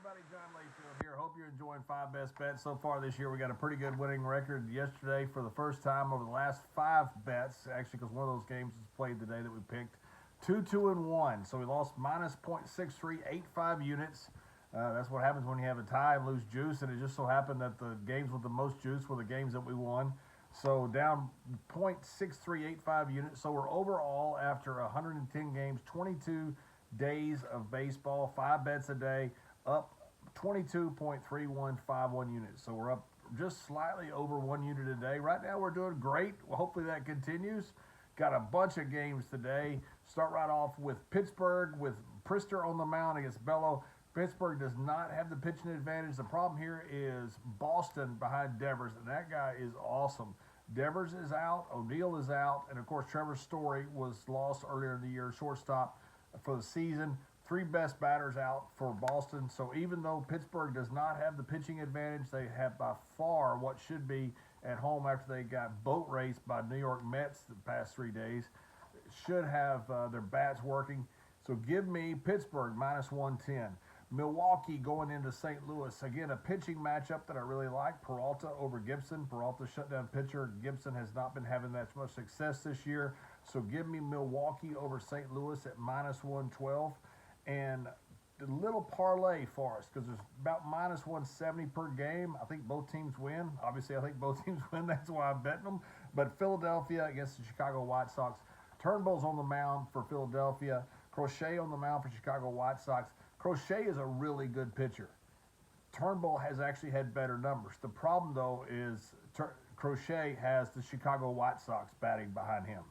everybody, John Layfield here. Hope you're enjoying Five Best Bets. So far this year, we got a pretty good winning record yesterday for the first time over the last 5 bets, actually, because one of those games was played the day that we picked. 2-2-1. So we lost minus 0.6385 units. That's what happens when you have a tie and lose juice, and it just so happened that the games with the most juice were the games that we won. So down 0.6385 units. So we're overall, after 110 games, 22 days of baseball, 5 bets a day, up 22.3151 units. So we're up just slightly over 1 unit a day. Right now we're doing great. Well, hopefully that continues. Got a bunch of games today. Start right off with Pittsburgh with Priester on the mound against Bello. Pittsburgh does not have the pitching advantage. The problem here is Boston behind Devers, and that guy is awesome. Devers is out, O'Neill is out, and of course Trevor Story was lost earlier in the year, shortstop for the season. 3 best batters out for Boston. So even though Pittsburgh does not have the pitching advantage, they have by far what should be at home after they got boat raced by New York Mets the past 3 days. Should have their bats working. So give me Pittsburgh minus 110. Milwaukee going into St. Louis. Again, a pitching matchup that I really like. Peralta over Gibson. Peralta shutdown pitcher. Gibson has not been having that much success this year. So give me Milwaukee over St. Louis at minus 112. And a little parlay for us, because there's about minus 170 per game. I think both teams win. Obviously, I think both teams win. That's why I'm betting them. But Philadelphia against the Chicago White Sox. Turnbull's on the mound for Philadelphia. Crochet on the mound for Chicago White Sox. Crochet is a really good pitcher. Turnbull has actually had better numbers. The problem, though, is Crochet has the Chicago White Sox batting behind him.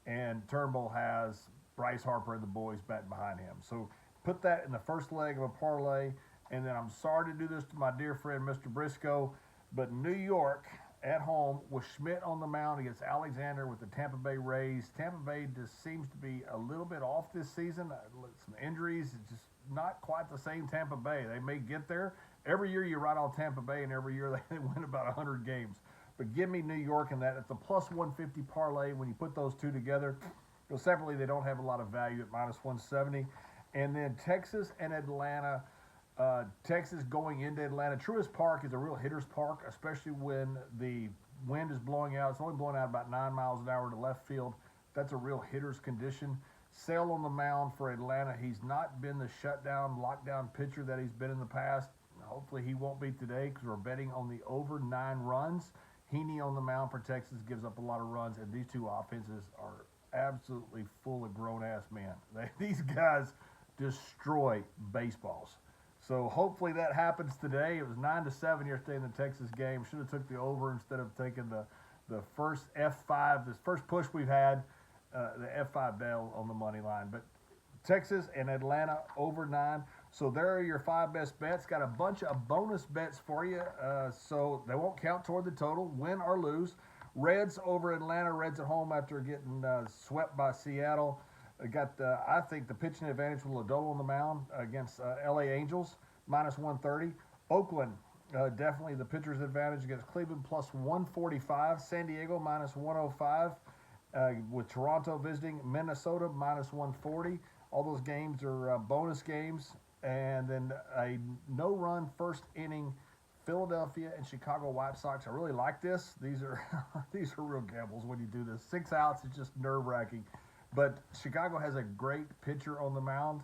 And Turnbull has Bryce Harper and the boys batting behind him. So put that in the first leg of a parlay. And then I'm sorry to do this to my dear friend, Mr. Briscoe, but New York at home with Schmidt on the mound against Alexander with the Tampa Bay Rays. Tampa Bay just seems to be a little bit off this season. Some injuries. It's just not quite the same Tampa Bay. They may get there. Every year you write on Tampa Bay, and every year they win about 100 games. But give me New York in that. It's a plus 150 parlay when you put those two together. So separately, they don't have a lot of value at minus 170. And then Texas and Atlanta. Texas going into Atlanta. Truist Park is a real hitter's park, especially when the wind is blowing out. It's only blowing out about 9 miles an hour to left field. That's a real hitter's condition. Sale on the mound for Atlanta. He's not been the shutdown, lockdown pitcher that he's been in the past. Hopefully he won't be today, because we're betting on the over 9 runs. Heaney on the mound for Texas gives up a lot of runs, and these two offenses are absolutely full of grown-ass men. These guys destroy baseballs. So hopefully that happens today. It was 9-7 yesterday in the Texas game. Should have took the over instead of taking the first F5, this first push we've had, the F5 bail on the money line. But Texas and Atlanta over 9. So there are your 5 best bets. Got a bunch of bonus bets for you, so they won't count toward the total, win or lose. Reds over Atlanta. Reds at home after getting swept by Seattle. Got, I think, the pitching advantage with Lodolo on the mound against LA Angels, minus 130. Oakland, definitely the pitcher's advantage against Cleveland, plus 145. San Diego, minus 105. With Toronto visiting Minnesota, minus 140. All those games are bonus games. And then a no-run first inning Philadelphia and Chicago White Sox. I really like this. These are these are real gambles when you do this. 6 outs is just nerve-wracking. But Chicago has a great pitcher on the mound,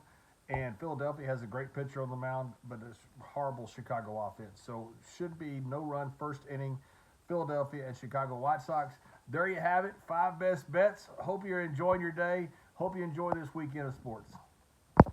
and Philadelphia has a great pitcher on the mound, but it's horrible Chicago offense. So should be no-run first inning Philadelphia and Chicago White Sox. There you have it, 5 best bets. Hope you're enjoying your day. Hope you enjoy this weekend of sports.